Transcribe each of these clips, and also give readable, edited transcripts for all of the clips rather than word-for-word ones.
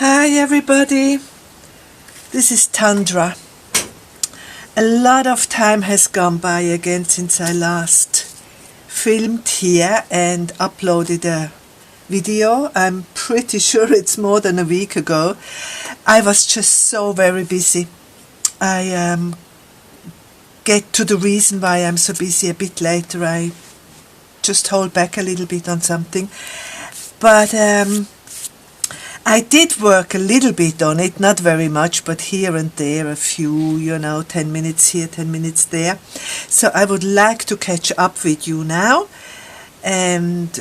Hi everybody, this is Tundra. A lot of time has gone by again since I last filmed here and uploaded a video. I'm pretty sure it's more than a week ago. I was just so very busy. I get to the reason why I'm so busy a bit later. I just hold back a little bit on something. But I did work a little bit on it, not very much, but here and there, a few, 10 minutes here, 10 minutes there. So I would like to catch up with you now and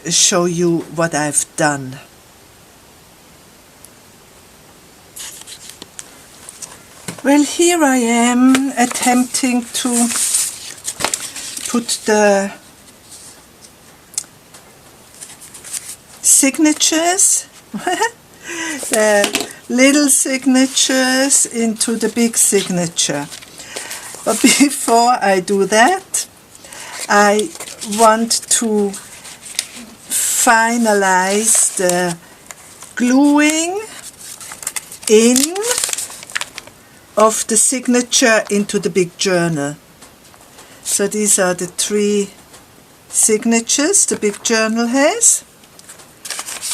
show you what I've done. Well, here I am attempting to put the signatures the little signatures into the big signature. But before I do that, I want to finalize the gluing in of the signature into the big journal. So these are the 3 signatures the big journal has,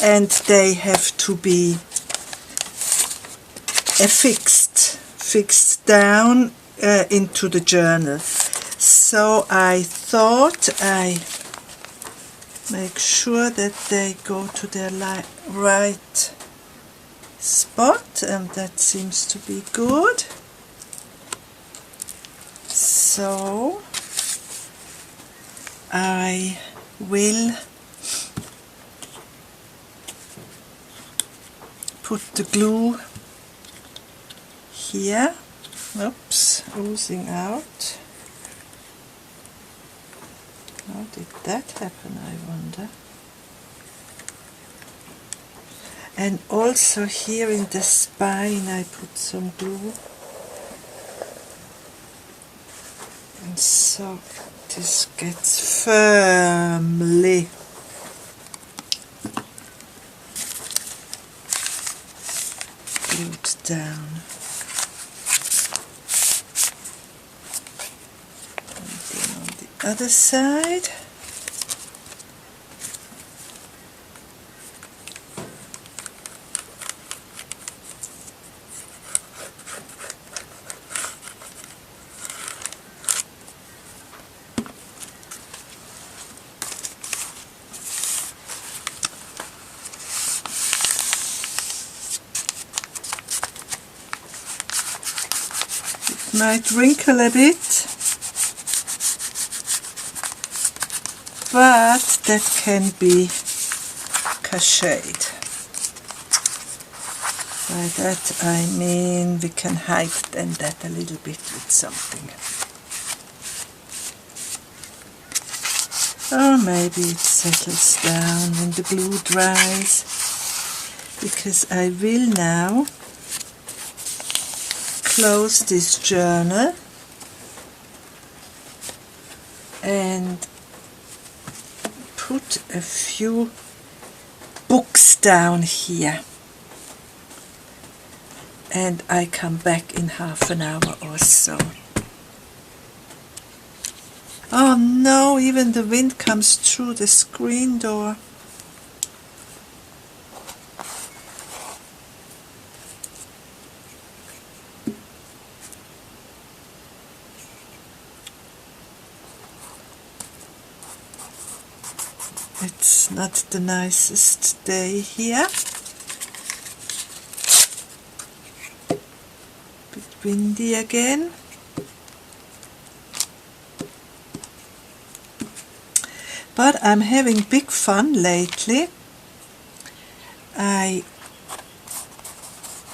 and they have to be fixed down into the journal. So I thought I make sure that they go to their right spot, and that seems to be good. So I will put the glue here. Oops, oozing out. How did that happen, I wonder? And also here in the spine I put some glue. And so this gets firmly glued down. And then on the other side. Might wrinkle a bit, but that can be crocheted. By that I mean we can hide then that a little bit with something. Or maybe it settles down when the glue dries, because I will now close this journal and put a few books down here, and I come back in half an hour or so. Oh no, even the wind comes through the screen door. It's not the nicest day here. Bit windy again. But I'm having big fun lately. I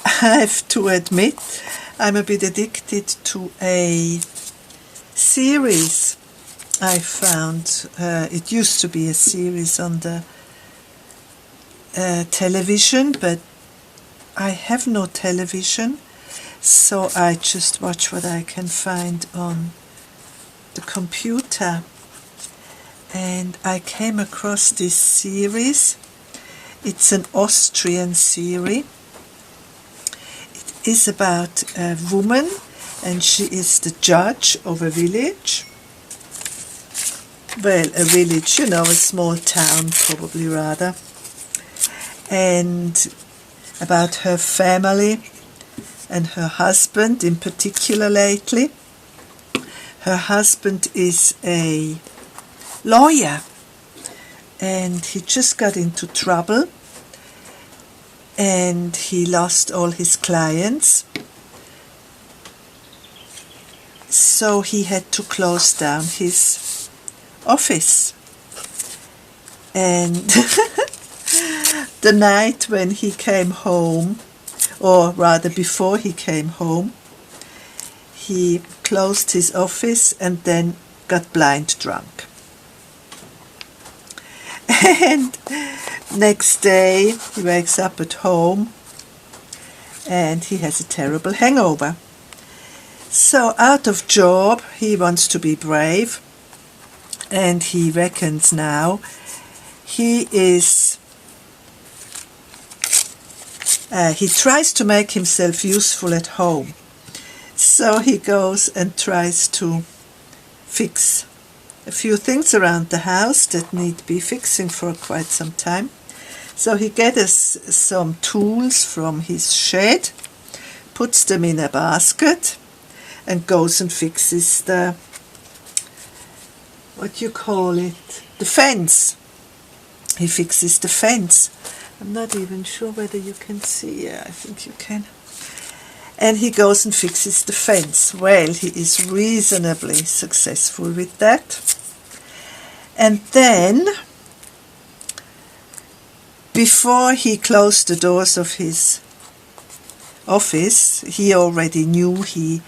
have to admit I'm a bit addicted to a series I found. It used to be a series on the television, but I have no television, so I just watch what I can find on the computer. And I came across this series It's an Austrian series. It is about a woman, and she is the judge of a village. Well, a village, you know, a small town, probably rather. And about her family and her husband in particular lately. Her husband is a lawyer, and he just got into trouble, and he lost all his clients, so he had to close down his office. And the night when he came home, or rather before he came home, he closed his office and then got blind drunk. And next day he wakes up at home and he has a terrible hangover. So out of job, he wants to be brave, and he reckons now he tries to make himself useful at home. So he goes and tries to fix a few things around the house that need be fixing for quite some time. So he gets some tools from his shed, puts them in a basket, and goes and fixes the, what you call it, the fence. He fixes the fence. I'm not even sure whether you can see. Yeah, I think you can. And he goes and fixes the fence. Well, he is reasonably successful with that. And then, before he closed the doors of his office, he already knew he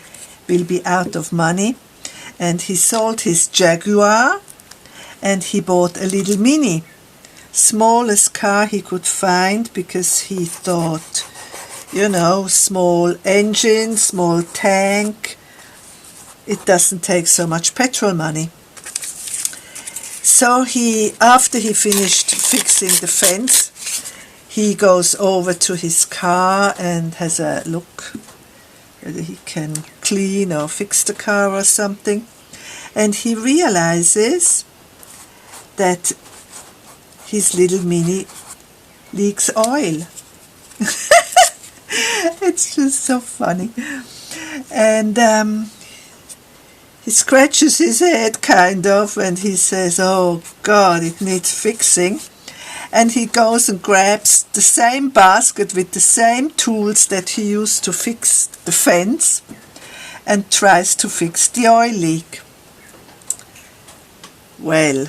will be out of money, and he sold his Jaguar and he bought a little Mini, smallest car he could find, because he thought, you know, small engine, small tank, it doesn't take so much petrol money. So after he finished fixing the fence, he goes over to his car and has a look whether he can clean or fix the car or something. And he realizes that his little Mini leaks oil. It's just so funny. And he scratches his head kind of, and he says, oh God, it needs fixing. And he goes and grabs the same basket with the same tools that he used to fix the fence and tries to fix the oil leak. Well,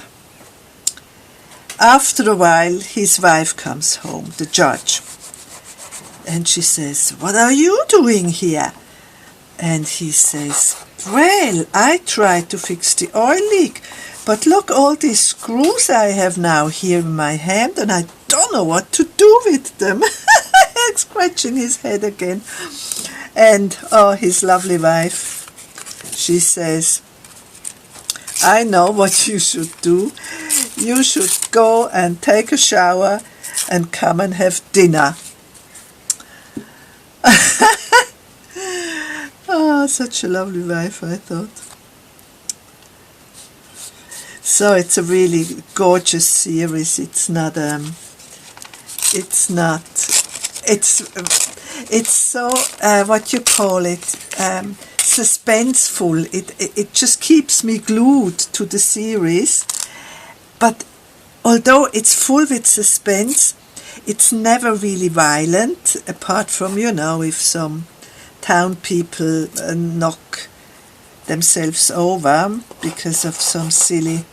after a while his wife comes home, the judge, and she says, what are you doing here? And he says, well, I tried to fix the oil leak, but look, all these screws I have now here in my hand, and I don't know what to do with them. Scratching his head again. And his lovely wife, she says, I know what you should do. You should go and take a shower and come and have dinner. Oh, such a lovely wife, I thought. So it's a really gorgeous series. It's so, what you call it, suspenseful. It just keeps me glued to the series. But although it's full with suspense, it's never really violent, apart from, you know, if some town people knock themselves over because of some silly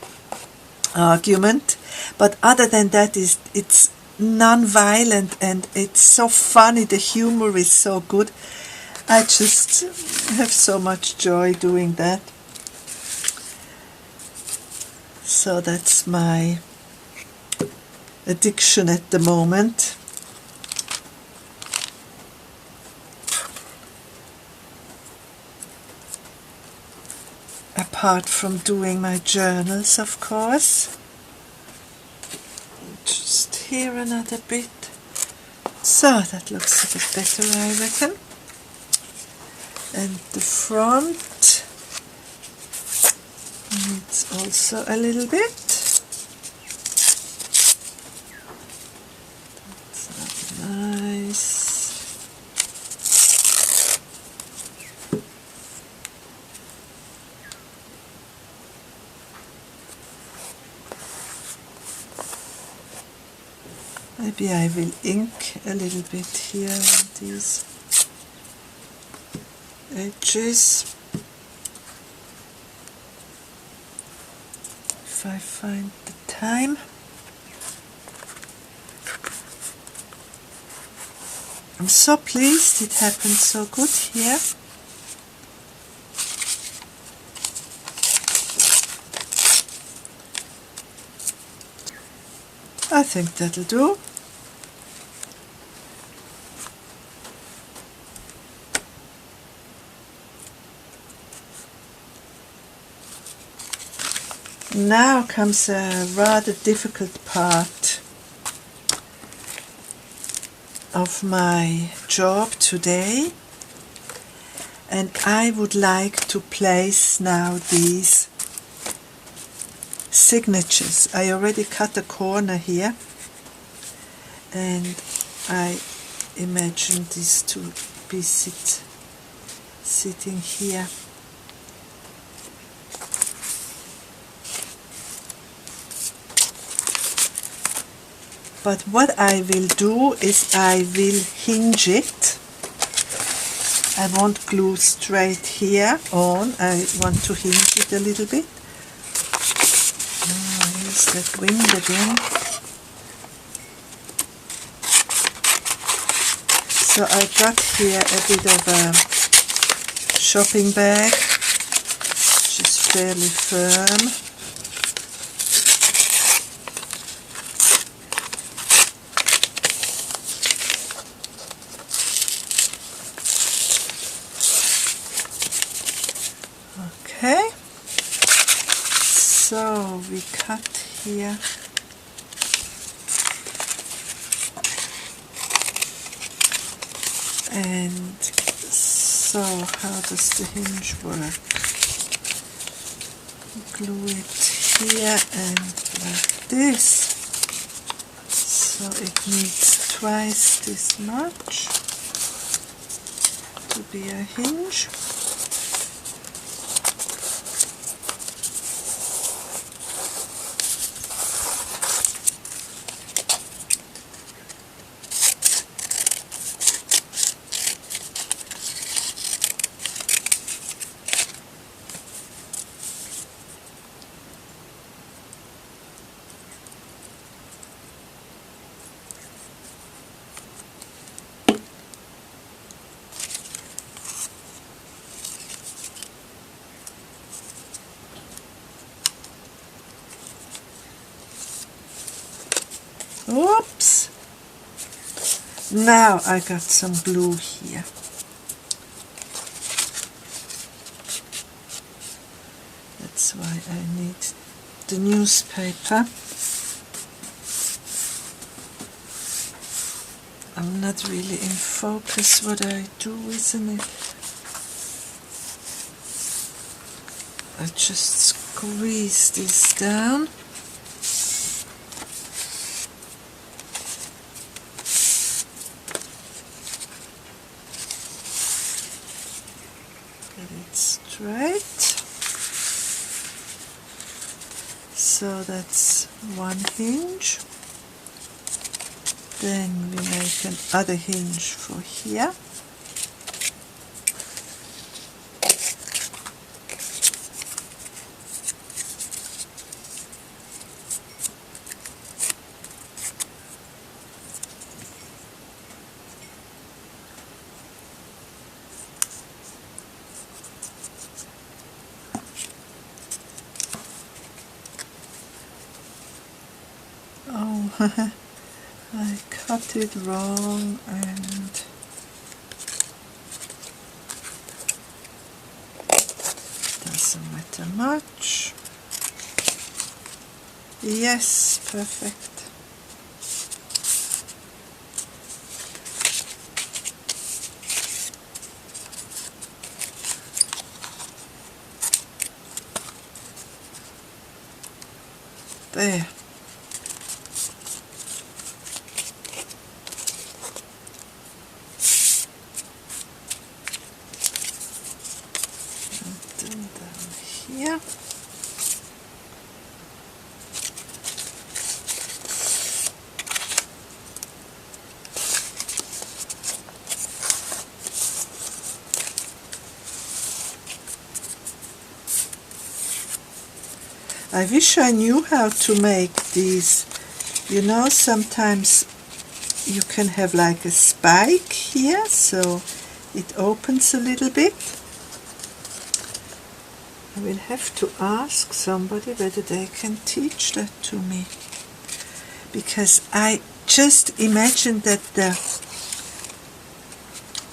argument. But other than that, it's non-violent, and it's so funny. The humor is so good. I just have so much joy doing that. So that's my addiction at the moment. Apart from doing my journals, of course. Just here another bit. So that looks a bit better, I reckon. And the front needs also a little bit. That's not nice. Maybe I will ink a little bit here on these edges. If I find the time. I'm so pleased it happened so good here. I think that'll do. Now comes a rather difficult part of my job today, and I would like to place now these signatures. I already cut a corner here, and I imagine these to be sitting here. But what I will do is I will hinge it. I won't glue straight here on. I want to hinge it a little bit. Here's that wind again. So I got here a bit of a shopping bag, which is fairly firm. Okay, so we cut here. And so how does the hinge work? Glue it here and like this. So it needs twice this much to be a hinge. Oops! Now I got some glue here. That's why I need the newspaper. I'm not really in focus what I do, isn't it? I just squeeze this down. Get it straight. So that's one hinge. Then we make another hinge for here. Oh, I cut it wrong and doesn't matter much. Yes, perfect. there. And then down here. I wish I knew how to make these. You know, sometimes you can have like a spike here, so it opens a little bit. I will have to ask somebody whether they can teach that to me. Because I just imagine that the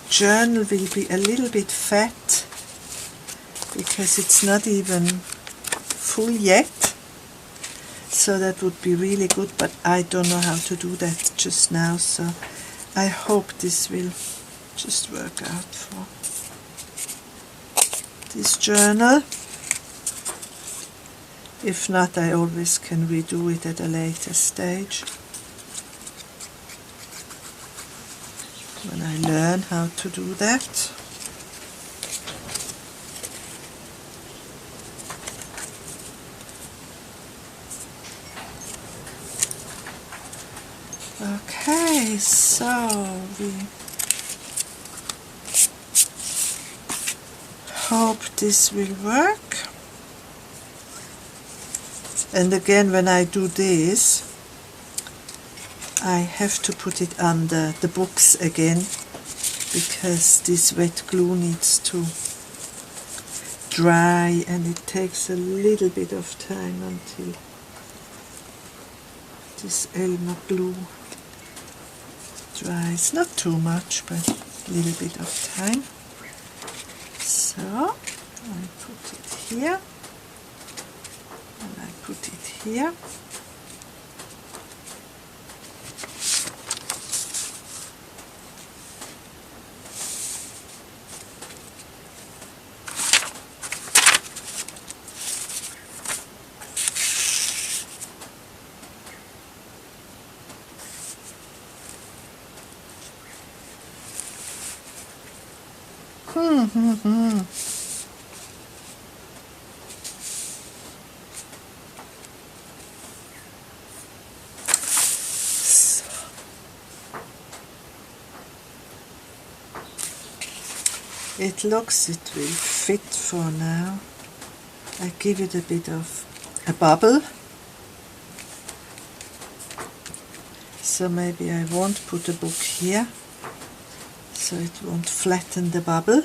journal will be a little bit fat, because it's not even full yet, so that would be really good, but I don't know how to do that just now, so I hope this will just work out for this journal. If not, I always can redo it at a later stage when I learn how to do that. Okay, so we hope this will work. And again, when I do this, I have to put it under the books again, because this wet glue needs to dry, and it takes a little bit of time until this Elmer glue dries. Not too much, but a little bit of time. So I put it here, and I put it here. It looks it will fit for now. I give it a bit of a bubble, so maybe I won't put a book here, so it won't flatten the bubble.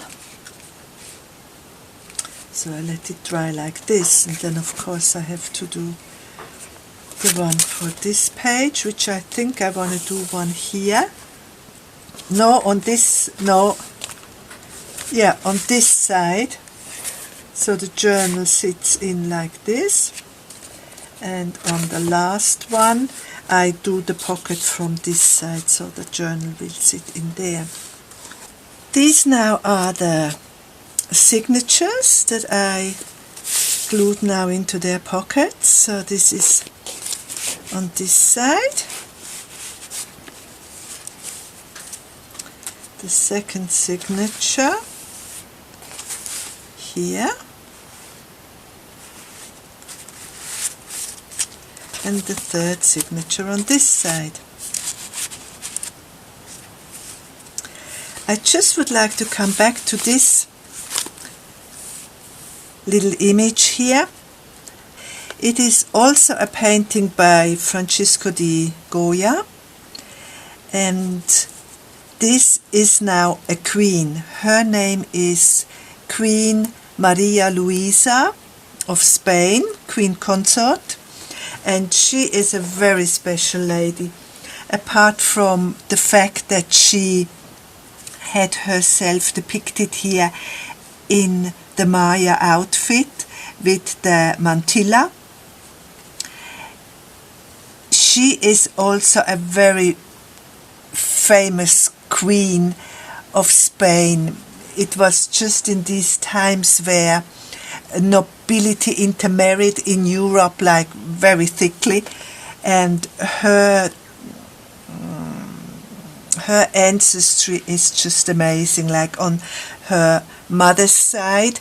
So I let it dry like this, and then of course I have to do the one for this page, which I think I want to do one here. No, on this, no. Yeah, on this side, so the journal sits in like this, and on the last one I do the pocket from this side, so the journal will sit in there. These now are the signatures that I glued now into their pockets. So this is on this side, the second signature here, and the third signature on this side. I just would like to come back to this little image here. It is also a painting by Francisco di Goya, and this is now a queen. Her name is Queen Maria Luisa of Spain, Queen Consort, and she is a very special lady, apart from the fact that she had herself depicted here in the Maya outfit with the mantilla. She is also a very famous queen of Spain. It was just in these times where nobility intermarried in Europe, like very thickly, and her ancestry is just amazing. Like on her mother's side,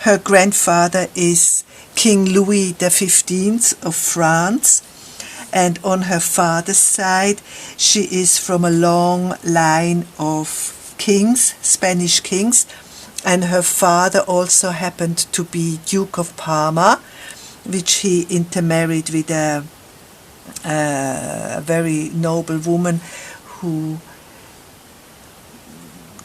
her grandfather is King Louis XV of France, and on her father's side she is from a long line of kings, Spanish kings, and her father also happened to be Duke of Parma, which he intermarried with a very noble woman who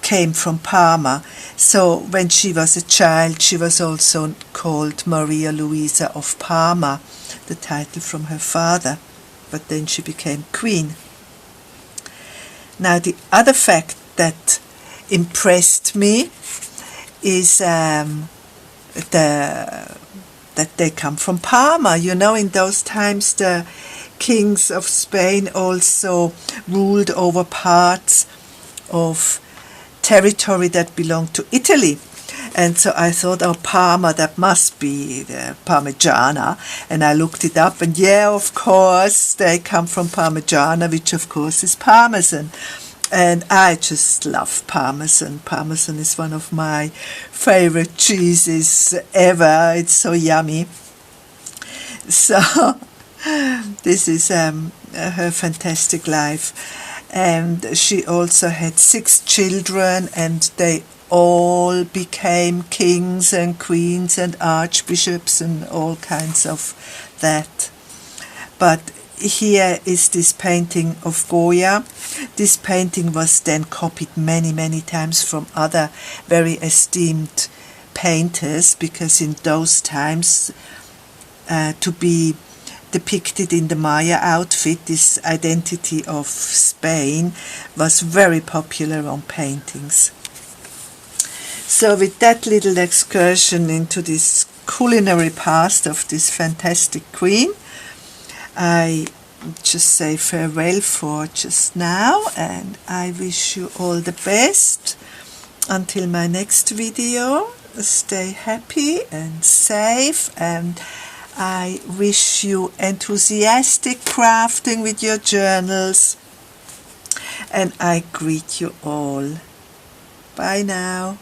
came from Parma. So when she was a child, she was also called Maria Louisa of Parma, the title from her father, but then she became queen. Now the other fact that impressed me is that they come from Parma. You know, in those times the kings of Spain also ruled over parts of territory that belonged to Italy. And so I thought, oh, Parma, that must be the Parmigiana. And I looked it up, and yeah, of course, they come from Parmigiana, which of course is Parmesan. And I just love Parmesan. Parmesan is one of my favorite cheeses ever. It's so yummy. So this is her fantastic life. And she also had 6 children, and they all became kings and queens and archbishops and all kinds of that. But here is this painting of Goya. This painting was then copied many, many times from other very esteemed painters, because in those times to be depicted in the Maya outfit, this identity of Spain, was very popular on paintings. So with that little excursion into this culinary past of this fantastic queen, I just say farewell for just now, and I wish you all the best until my next video. Stay happy and safe, and I wish you enthusiastic crafting with your journals, and I greet you all. Bye now.